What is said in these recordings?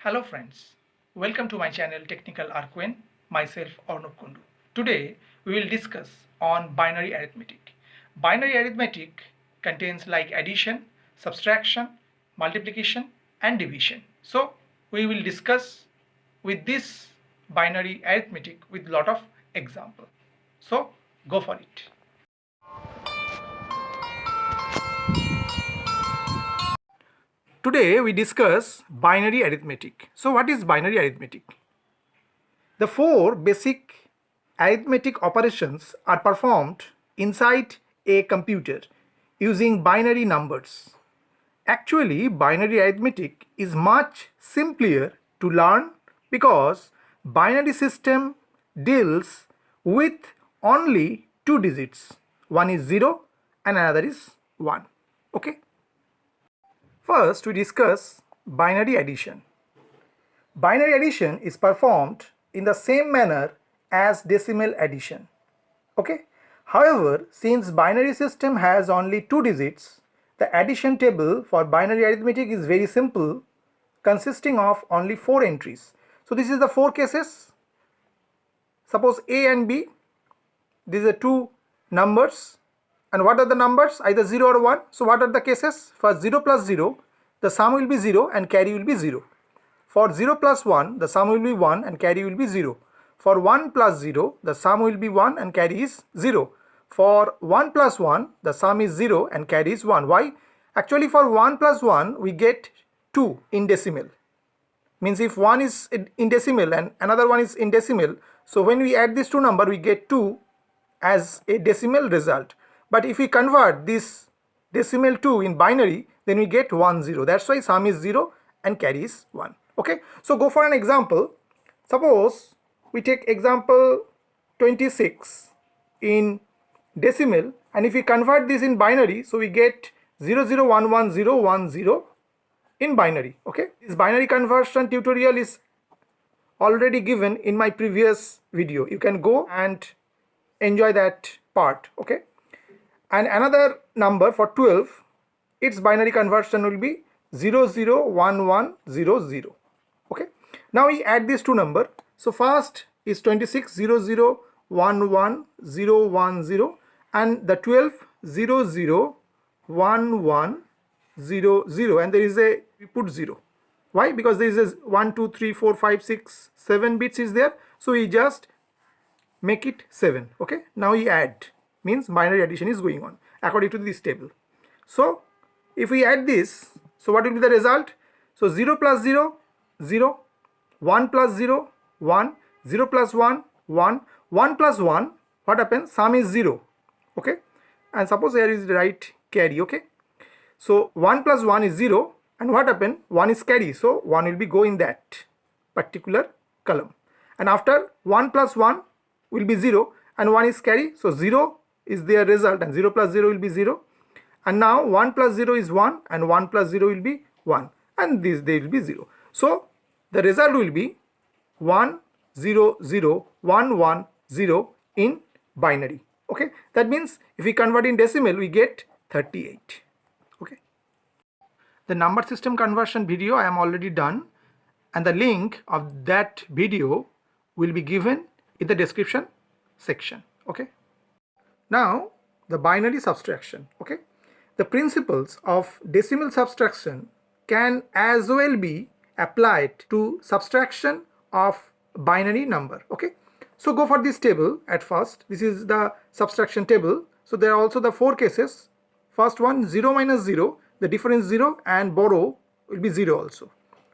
Hello friends, welcome to my channel Technical Arquin, myself Arnab Kundu. Today we will discuss on binary arithmetic. Binary arithmetic contains like addition, subtraction, multiplication and division. So we will discuss with this binary arithmetic with lot of example. So go for it. Today we discuss binary arithmetic. So what is binary arithmetic? The four basic arithmetic operations are performed inside a computer using binary numbers. Actually, binary arithmetic is much simpler to learn because binary system deals with only two digits. One is 0 and another is 1. Okay? First, we discuss binary addition. Binary addition is performed in the same manner as decimal addition. Okay? However, since binary system has only two digits, the addition table for binary arithmetic is very simple, consisting of only 4 entries. So this is the 4 cases. Suppose A and B, these are two numbers. And what are the numbers? Either 0 or 1. So what are the cases? For 0 plus 0, the sum will be 0 and carry will be 0. For 0 plus 1, the sum will be 1 and carry will be 0. For 1 plus 0, the sum will be 1 and carry is 0. For 1 plus 1, the sum is 0 and carry is 1. Why? Actually for 1 plus 1, we get 2 in decimal. Means if one is in decimal and another one is in decimal, so when we add these two numbers, we get 2 as a decimal result. But if we convert this decimal 2 in binary, then we get 1 0. That's why sum is 0 and carry is 1. Okay, so go for an example. Suppose we take example 26 in decimal, and if we convert this in binary, so we get 0011010 in binary. Okay, this binary conversion tutorial is already given in my previous video. You can go and enjoy that part. Okay, and another number for 12, its binary conversion will be 001100. Okay, now we add these two numbers. So first is 26 0011010 and the 12 001100, and there is a, we put 0. Why? Because there is a 1 2 3 4 5 6 7 bits is there, so we just make it 7. Okay, now we add, means binary addition is going on according to this table. So if we add this, so what will be the result? So 0 plus 0 0, 1 plus 0 1, 0 plus 1 1, 1 plus 1, what happens? Sum is 0. Okay, and suppose here is the right carry. Okay, so 1 plus 1 is 0, and what happened? 1 is carry, so 1 will be go in that particular column. And after 1 plus 1 will be 0 and 1 is carry, so 0 is their result and 0 plus 0 will be 0. And now 1 plus 0 is 1 and 1 plus 0 will be 1, and this they will be 0. So the result will be 1 0 0 1 1 0 in binary. Okay, that means if we convert in decimal, we get 38. Okay, the number system conversion video I am already done, and the link of that video will be given in the description section. Okay, now the binary subtraction. Okay, the principles of decimal subtraction can as well be applied to subtraction of binary number. Okay, so go for this table at first. This is the subtraction table. So there are also the 4 cases. First one, 0 minus 0, the difference 0 and borrow will be 0 also.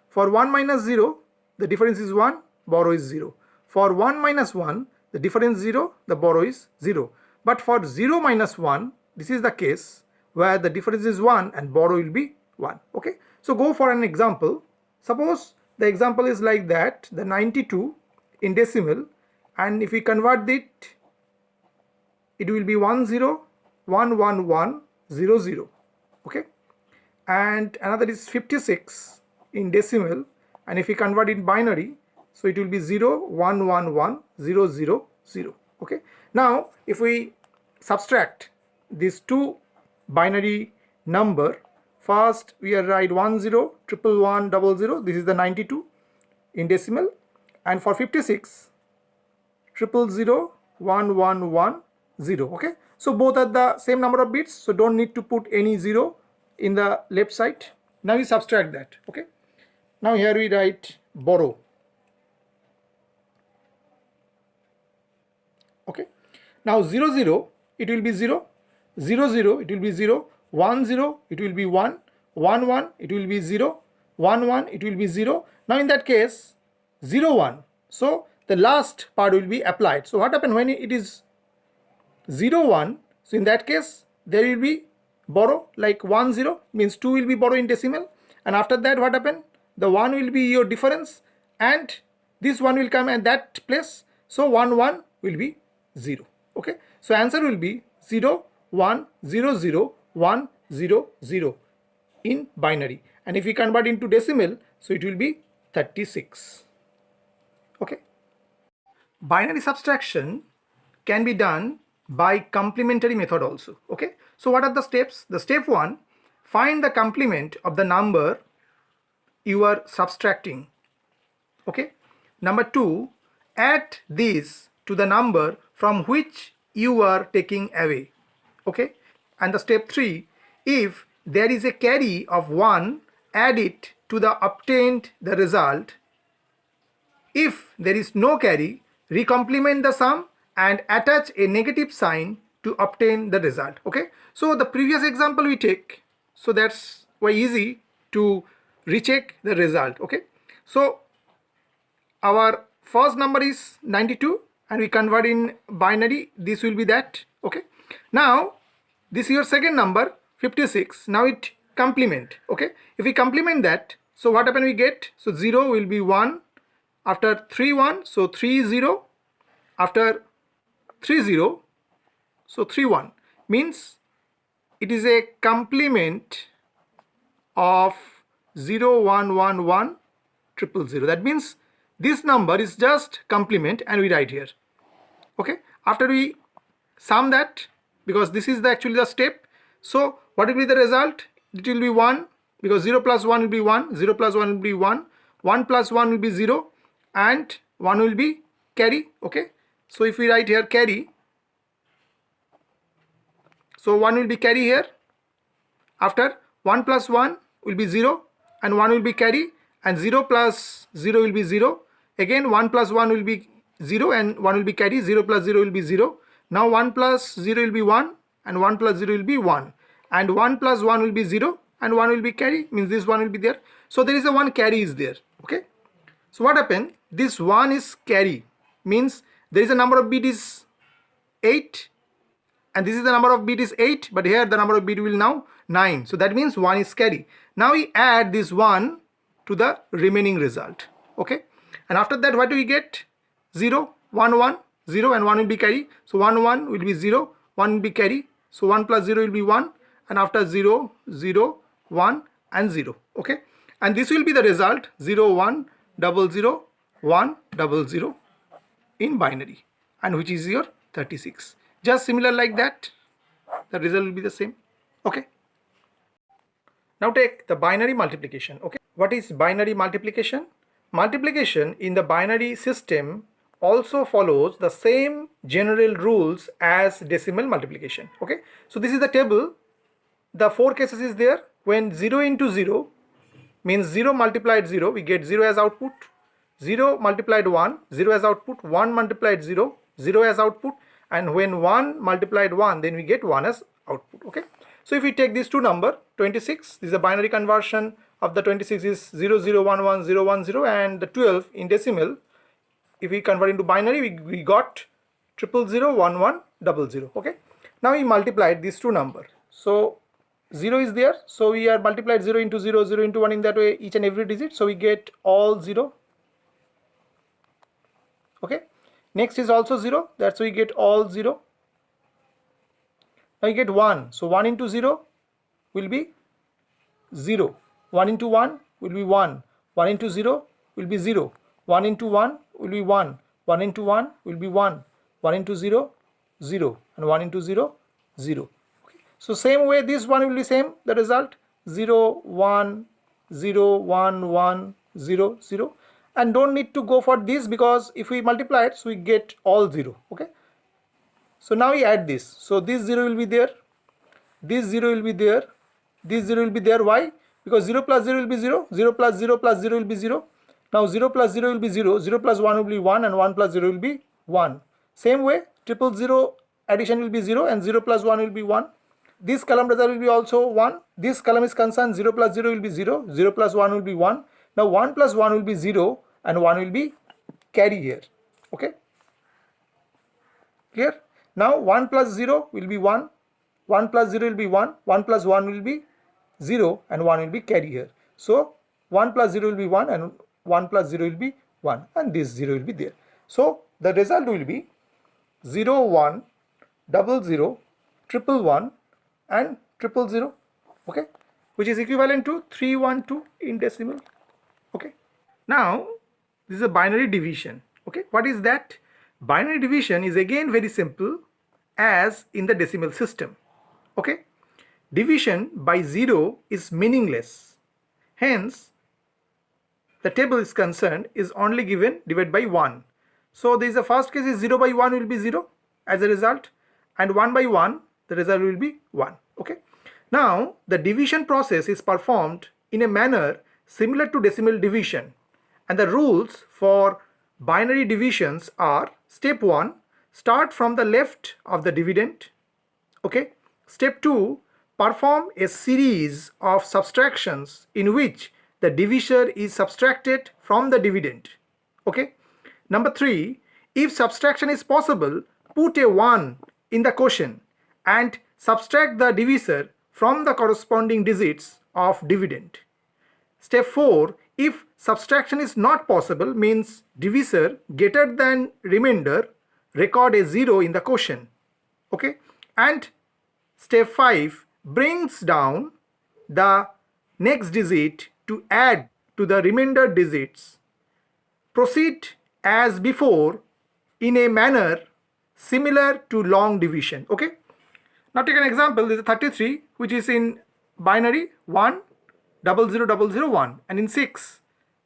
For 1 minus 0, the difference is 1, borrow is 0. For 1 minus 1, the difference 0, the borrow is 0. But for 0 minus 1, this is the case where the difference is 1 and borrow will be 1. Okay, so go for an example. Suppose the example is like that, the 92 in decimal, and if we convert it, it will be 101110. Okay, and another is 56 in decimal, and if we convert in binary, so it will be 011100. Okay, now if we subtract these two binary number, first we are write 10 111 00, this is the 92, in decimal, and for 56 000 1110. Okay, so both are the same number of bits, so don't need to put any 0 in the left side. Now we subtract that. Okay, now here we write borrow. Okay, now 00 it will be 0, 00 it will be 0, 10 it will be 1, 11 it will be 0, 11 it will be 0. Now in that case 01, so the last part will be applied. So what happens when it is 01? So in that case there will be borrow, like 10 means 2 will be borrow in decimal, and after that what happen, the 1 will be your difference and this 1 will come at that place, so 1 1 will be 0. Okay, so answer will be 0 1 0 0 1 0 0 in binary, and if we convert into decimal, so it will be 36. Okay, binary subtraction can be done by complementary method also. Okay, so what are the steps? The step 1, find the complement of the number you are subtracting. Okay, number 2, add this to the number from which you are taking away. Okay, and the step 3, if there is a carry of 1, add it to the obtained the result. If there is no carry, recomplement the sum and attach a negative sign to obtain the result. Okay, so the previous example we take, so that's why easy to recheck the result. Okay, so our first number is 92 and we convert in binary, this will be that. Okay, now this is your second number 56, now it complement. Okay, if we complement that, so what happen we get, so 0 will be 1, after 3 1, so 3 0, after 3 0, so 3 1, means it is a complement of 0 1 1 1 0 0. That means this number is just complement and we write here. Okay, after we sum that, because this is the actually the step, so what will be the result? It will be 1, because 0 plus 1 will be 1, 0 plus 1 will be 1, 1 plus 1 will be 0, and 1 will be carry. Okay, so if we write here carry, so 1 will be carry here, after 1 plus 1 will be 0 and 1 will be carry, and 0 plus 0 will be 0, again 1 plus 1 will be 0 and 1 will be carry, 0 plus 0 will be 0. Now 1 plus 0 will be 1 and 1 plus 0 will be 1, and 1 plus 1 will be 0 and 1 will be carry, means this 1 will be there. So there is a 1 carry is there. Okay, so what happened, this 1 is carry, means there is a number of bit is 8 and this is the number of bit is 8, but here the number of bit will now 9, so that means 1 is carry. Now we add this 1 to the remaining result. Okay, and after that what do we get, 0 1 1 0 and 1 will be carry, so 1 1 will be 0, 1 will be carry, so 1 plus 0 will be 1, and after 0 0 1 and 0. Okay, and this will be the result 0 1 0 0 1 0 0 in binary, and which is your 36. Just similar like that, the result will be the same. Okay, now take the binary multiplication. Okay, what is binary multiplication? Multiplication in the binary system also follows the same general rules as decimal multiplication. Okay, so this is the table, the 4 cases is there. When 0 into 0 means 0 multiplied 0, we get 0 as output, 0 multiplied 1, 0 as output, 1 multiplied 0, 0 as output, and when 1 multiplied 1, then we get 1 as output. Okay, so if we take these two number 26, this is a binary conversion of the 26 is 0 0 1 1 0 1 0, and the 12 in decimal, if we convert into binary, we got 0 0 1 1 0 0. Okay, now we multiplied these two number, so 0 is there, so we are multiplied 0 into 0, 0 into 1, in that way each and every digit, so we get all 0. Okay, next is also 0, that's why we get all 0. Now you get 1, so 1 into 0 will be 0, 1 into 1 will be 1, 1 into 0 will be 0, 1 into 1 will be 1, 1 into 1 will be 1, 1 into 0 0, and 1 into 0 0. Okay, so same way this one will be same, the result 0 1 0 1 1 0 0, and don't need to go for this, because if we multiply it, so we get all 0. Okay, so now we add this, so this 0 will be there, this 0 will be there, this 0 will be there. Why? Because 0 plus 0 will be 0, 0 plus 0 plus 0 will be 0. Now 0 plus 0 will be 0, 0 plus 1 will be 1, and 1 plus 0 will be 1. Same way, 000 addition will be 0, and 0 plus 1 will be 1. This column result will be also 1. This column is concerned, 0 plus 0 will be 0, 0 plus 1 will be 1. Now 1 plus 1 will be 0, and 1 will be carry here. Okay, clear? Now 1 plus 0 will be 1, 1 plus 0 will be 1, 1 plus 1 will be 0, and 1 will be carry here. So 1 plus 0 will be 1, and 1 plus 0 will be 1, and this 0 will be there. So the result will be 0, 1, 00, 111, and 000. Okay, which is equivalent to 312 in decimal. Okay, now this is a binary division. Okay, what is that? Binary division is again very simple as in the decimal system. Okay, division by 0 is meaningless, hence the table is concerned is only given divide by 1. So this is the first case is 0 by 1 will be 0 as a result, and 1 by 1 the result will be 1. Okay, now the division process is performed in a manner similar to decimal division, and the rules for binary divisions are: step 1, start from the left of the dividend. Okay, step 2, perform a series of subtractions in which the divisor is subtracted from the dividend. Okay, number 3, if subtraction is possible, put a 1 in the quotient and subtract the divisor from the corresponding digits of dividend. Step 4, if subtraction is not possible, means divisor greater than remainder, record a 0 in the quotient. Okay, and step 5, brings down the next digit to add to the remainder digits. Proceed as before in a manner similar to long division. Okay, now take an example. This is 33, which is in binary 1 00 00 1, and in 6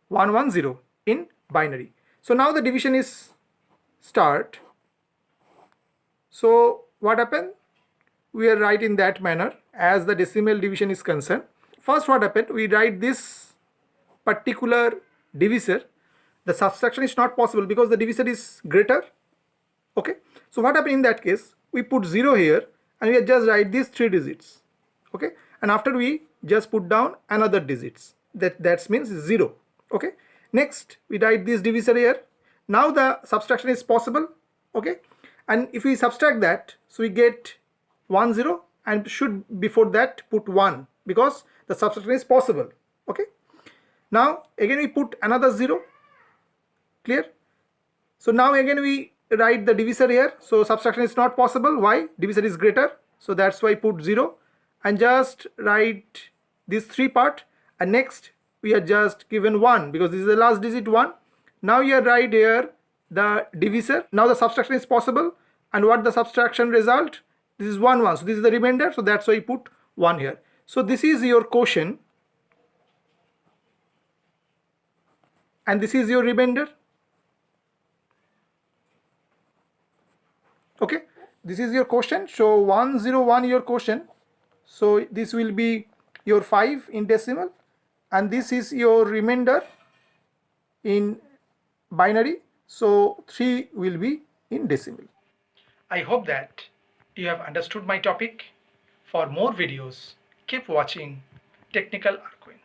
1 1 0 in binary. So now the division is start. So what happened? We are write in that manner as the decimal division is concerned. First, what happened? We write this particular divisor. The subtraction is not possible because the divisor is greater. Okay, so what happened in that case? We put 0 here, and we just write these 3 digits. Okay, and after we just put down another digits, that means 0. Okay, next we write this divisor here. Now the subtraction is possible. Okay, and if we subtract that, so we get 1 0, and should before that put 1 because the subtraction is possible. Okay, now again we put another 0. Clear? So now again we write the divisor here. So subtraction is not possible. Why? Divisor is greater, so that's why put 0, and just write this 3 part, and next we are just given 1 because this is the last digit 1. Now you write here the divisor. Now the subtraction is possible, and what the subtraction result? This is 1 1, so this is the remainder, so that's why you put 1 here. So this is your quotient, and this is your remainder. Okay, this is your quotient. So 101 your quotient, so this will be your 5 in decimal, and this is your remainder in binary, so 3 will be in decimal. I hope that you have understood my topic. For more videos, keep watching Technical Arduino.